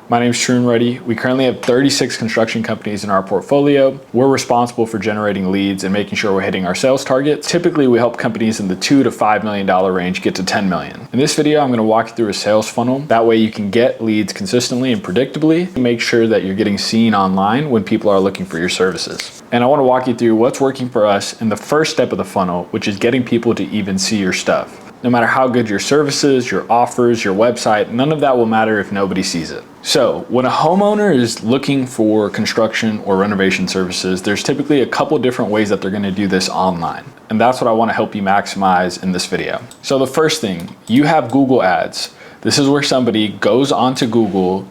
My name is Tarun Reddy. We currently have 36 construction companies in our portfolio. We're responsible for generating leads and making sure we're hitting our sales targets. Typically, we help companies in the $2 to $5 million range get to 10 million. In this video, I'm going to walk you through a sales funnel. That way you can get leads consistently and predictably. Make sure that you're getting seen online when people are looking for your services. And I want to walk you through what's working for us in the first step of the funnel, which is getting people to even see your stuff. No matter how good your services, your offers, your website, none of that will matter if nobody sees it. So when a homeowner is looking for construction or renovation services, there's typically a couple different ways that they're going to do this online. And that's what I want to help you maximize in this video. So the first thing, you have Google Ads. This is where somebody goes onto Google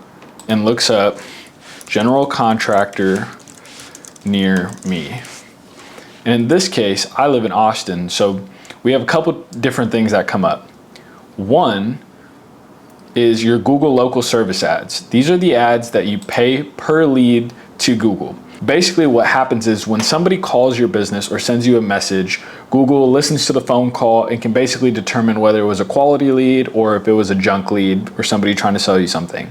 and looks up general contractor near me. And in this case, I live in Austin, so we have a couple different things that come up. One is your Google local service ads. These are the ads that you pay per lead to Google. Basically what happens is when somebody calls your business or sends you a message, Google listens to the phone call and can basically determine whether it was a quality lead or if it was a junk lead or somebody trying to sell you something.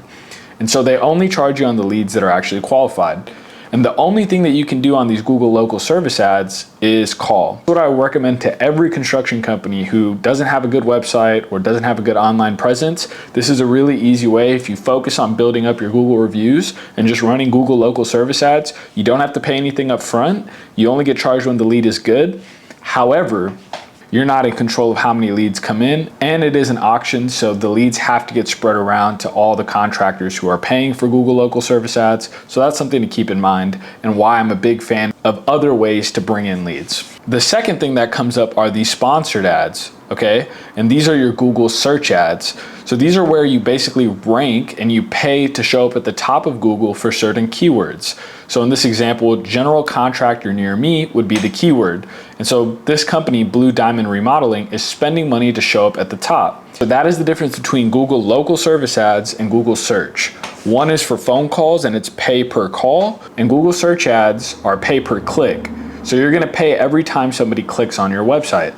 And so they only charge you on the leads that are actually qualified. And the only thing that you can do on these Google local service ads is call. What I recommend to every construction company who doesn't have a good website or doesn't have a good online presence, this is a really easy way. If you focus on building up your Google reviews and just running Google local service ads, you don't have to pay anything up front. You only get charged when the lead is good. However, you're not in control of how many leads come in, and it is an auction, so the leads have to get spread around to all the contractors who are paying for Google local service ads. So that's something to keep in mind and why I'm a big fan of other ways to bring in leads. The second thing that comes up are these sponsored ads, okay? And these are your Google search ads. So these are where you basically rank and you pay to show up at the top of Google for certain keywords. So in this example, general contractor near me would be the keyword. And so this company, Blue Diamond Remodeling, is spending money to show up at the top. So that is the difference between Google local service ads and Google search. One is for phone calls and it's pay per call, and Google search ads are pay per click. So you're gonna pay every time somebody clicks on your website,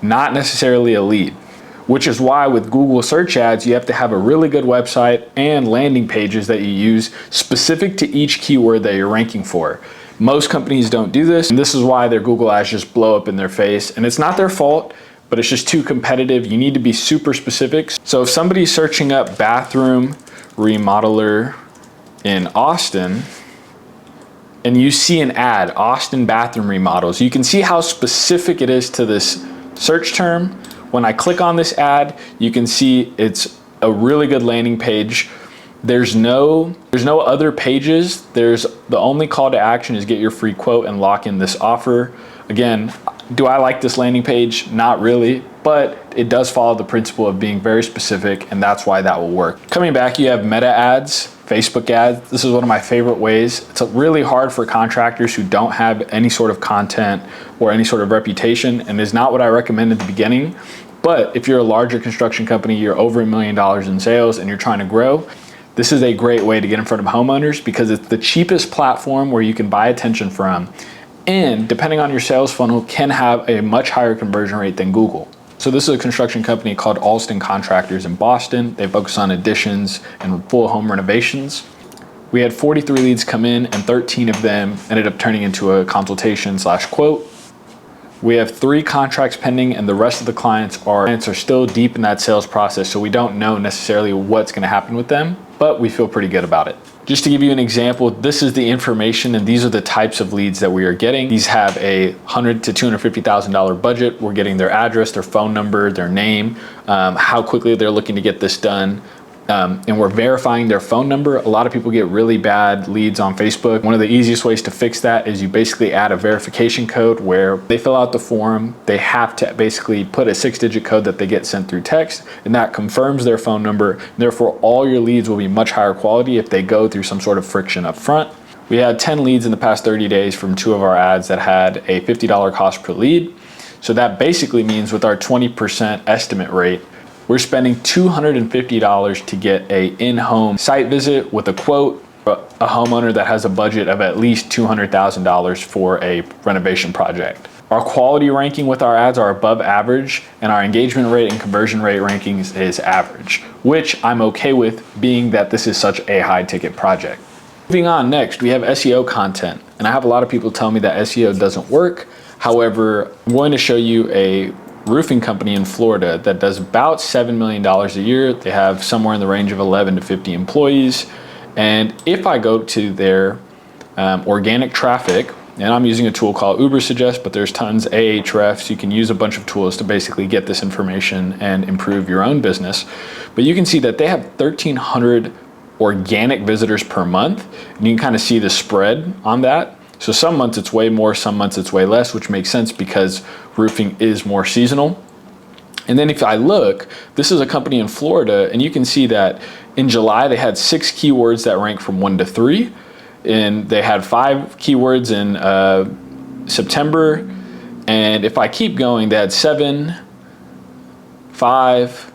not necessarily a lead. Which is why with Google search ads, you have to have a really good website and landing pages that you use specific to each keyword that you're ranking for. Most companies don't do this, and this is why their Google ads just blow up in their face. And it's not their fault, but it's just too competitive. You need to be super specific. So if somebody's searching up bathroom remodeler in Austin, and you see an ad, Austin bathroom remodels, you can see how specific it is to this search term. When I click on this ad, you can see it's a really good landing page. There's no other pages. The only call to action is get your free quote and lock in this offer. Again, do I like this landing page? Not really, but it does follow the principle of being very specific, and that's why that will work. Coming back, you have meta ads, Facebook ads. This is one of my favorite ways. It's really hard for contractors who don't have any sort of content or any sort of reputation, and is not what I recommend at the beginning. But if you're a larger construction company, you're over $1 million in sales and you're trying to grow, this is a great way to get in front of homeowners because it's the cheapest platform where you can buy attention from. And depending on your sales funnel, can have a much higher conversion rate than Google. So this is a construction company called Alston Contractors in Boston. They focus on additions and full home renovations. We had 43 leads come in and 13 of them ended up turning into a consultation / quote. We have 3 contracts pending, and the rest of the clients are still deep in that sales process, so we don't know necessarily what's gonna happen with them, but we feel pretty good about it. Just to give you an example, this is the information and these are the types of leads that we are getting. These have a $100,000 to $250,000 budget. We're getting their address, their phone number, their name, how quickly they're looking to get this done. And we're verifying their phone number. A lot of people get really bad leads on Facebook. One of the easiest ways to fix that is you basically add a verification code where they fill out the form. They have to basically put a 6-digit code that they get sent through text, and that confirms their phone number. Therefore, all your leads will be much higher quality if they go through some sort of friction up front. We had 10 leads in the past 30 days from 2 of our ads that had a $50 cost per lead. So that basically means with our 20% estimate rate, we're spending $250 to get a in-home site visit with a quote, a homeowner that has a budget of at least $200,000 for a renovation project. Our quality ranking with our ads are above average, and our engagement rate and conversion rate rankings is average, which I'm okay with, being that this is such a high ticket project. Moving on, next we have SEO content, and I have a lot of people tell me that SEO doesn't work. However, I'm going to show you a roofing company in Florida that does about $7 million a year. They have somewhere in the range of 11 to 50 employees. And if I go to their organic traffic, and I'm using a tool called Ubersuggest, but there's tons Ahrefs. You can use a bunch of tools to basically get this information and improve your own business. But you can see that they have 1,300 organic visitors per month. And you can kind of see the spread on that. So some months it's way more, some months it's way less, which makes sense because roofing is more seasonal. And then if I look, this is a company in Florida, and you can see that in July they had 6 keywords that rank from 1 to 3, and they had 5 keywords in September, and if I keep going, they had 7, 5,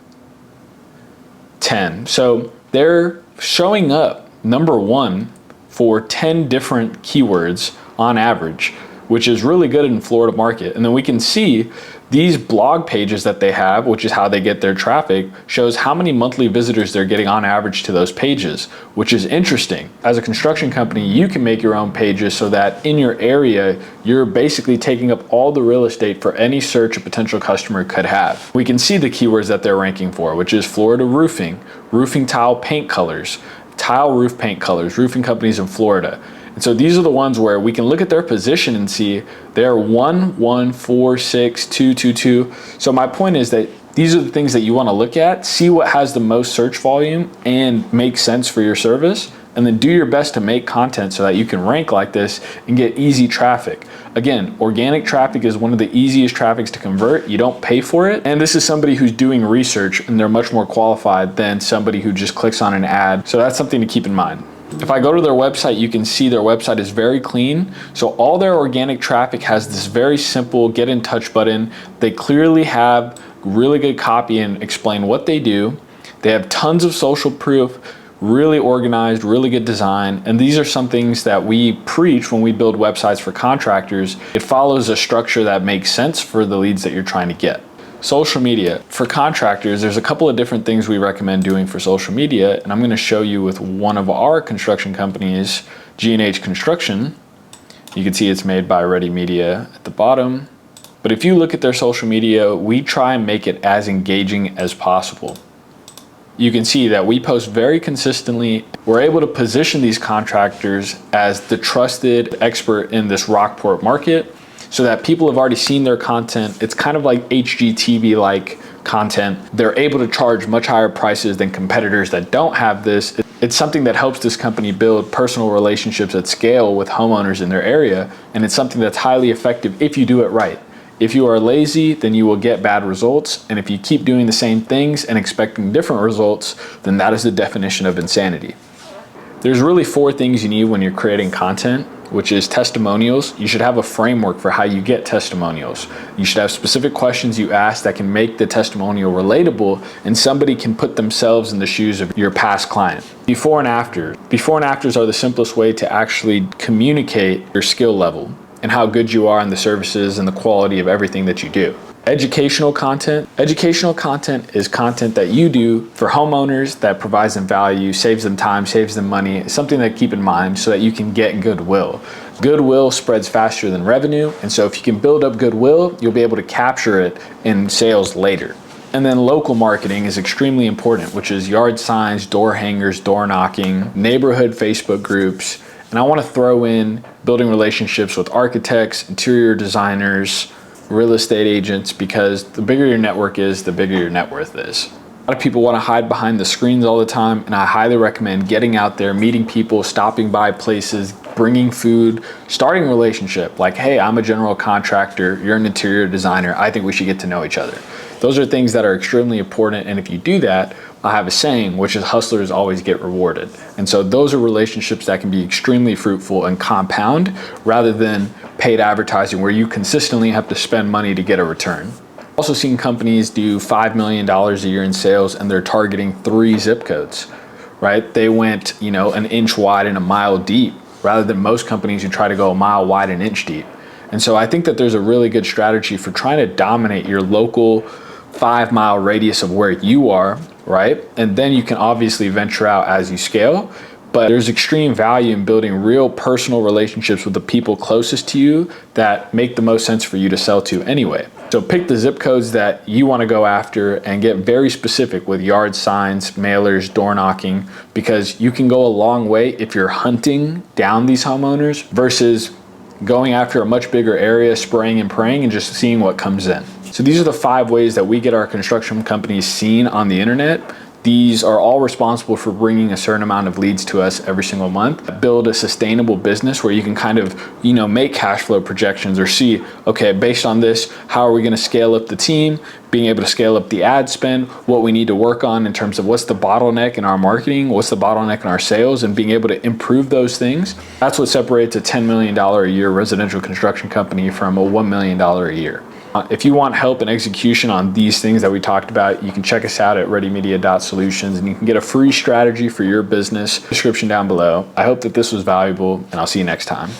10. So they're showing up number 1 for 10 different keywords on average, which is really good in Florida market. And then we can see these blog pages that they have, which is how they get their traffic, shows how many monthly visitors they're getting on average to those pages, which is interesting. As a construction company, you can make your own pages so that in your area, you're basically taking up all the real estate for any search a potential customer could have. We can see the keywords that they're ranking for, which is Florida roofing, roofing tile paint colors, tile roof paint colors, roofing companies in Florida. And so these are the ones where we can look at their position and see they're 1, 1, 4, 6, 2, 2, 2. So my point is that these are the things that you want to look at, see what has the most search volume and make sense for your service, and then do your best to make content so that you can rank like this and get easy traffic. Again, organic traffic is one of the easiest traffics to convert. You don't pay for it. And this is somebody who's doing research, and they're much more qualified than somebody who just clicks on an ad. So that's something to keep in mind. If I go to their website, you can see their website is very clean. So all their organic traffic has this very simple get in touch button. They clearly have really good copy and explain what they do. They have tons of social proof, really organized, really good design. And these are some things that we preach when we build websites for contractors. It follows a structure that makes sense for the leads that you're trying to get. Social media. For contractors, there's a couple of different things we recommend doing for social media, and I'm going to show you with one of our construction companies, G&H Construction. You can see it's made by Ready Media at the bottom. But if you look at their social media, we try and make it as engaging as possible. You can see that we post very consistently. We're able to position these contractors as the trusted expert in this Rockport market so that people have already seen their content. It's kind of like HGTV-like content. They're able to charge much higher prices than competitors that don't have this. It's something that helps this company build personal relationships at scale with homeowners in their area, and it's something that's highly effective if you do it right. If you are lazy, then you will get bad results. And if you keep doing the same things and expecting different results, then that is the definition of insanity. There's really 4 things you need when you're creating content, which is testimonials. You should have a framework for how you get testimonials. You should have specific questions you ask that can make the testimonial relatable, and somebody can put themselves in the shoes of your past client. Before and after. Before and afters are the simplest way to actually communicate your skill level and how good you are in the services and the quality of everything that you do. Educational content. Educational content is content that you do for homeowners that provides them value, saves them time, saves them money. It's something to keep in mind so that you can get goodwill. Goodwill spreads faster than revenue, and so if you can build up goodwill, you'll be able to capture it in sales later. And then local marketing is extremely important, which is yard signs, door hangers, door knocking, neighborhood Facebook groups. And I want to throw in building relationships with architects, interior designers, real estate agents, because the bigger your network is, the bigger your net worth is. A lot of people want to hide behind the screens all the time, and I highly recommend getting out there, meeting people, stopping by places, bringing food, starting a relationship. Like, hey, I'm a general contractor, you're an interior designer, I think we should get to know each other. Those are things that are extremely important, and if you do that, I have a saying, which is hustlers always get rewarded. And so those are relationships that can be extremely fruitful and compound rather than paid advertising where you consistently have to spend money to get a return. Also seen companies do $5 million a year in sales and they're targeting 3 zip codes, right? They went, an inch wide and a mile deep rather than most companies who try to go a mile wide and inch deep. And so I think that there's a really good strategy for trying to dominate your local 5-mile radius of where you are, right? And then you can obviously venture out as you scale. But there's extreme value in building real personal relationships with the people closest to you that make the most sense for you to sell to anyway. So pick the zip codes that you want to go after and get very specific with yard signs, mailers, door knocking, because you can go a long way if you're hunting down these homeowners versus going after a much bigger area, spraying and praying and just seeing what comes in. So these are the 5 ways that we get our construction companies seen on the internet. These are all responsible for bringing a certain amount of leads to us every single month. Build a sustainable business where you can kind of, make cash flow projections or see, okay, based on this, how are we going to scale up the team, being able to scale up the ad spend, what we need to work on in terms of what's the bottleneck in our marketing, what's the bottleneck in our sales, and being able to improve those things. That's what separates a $10 million a year residential construction company from a $1 million a year. If you want help and execution on these things that we talked about, you can check us out at readymedia.solutions and you can get a free strategy for your business. Description down below. I hope that this was valuable and I'll see you next time.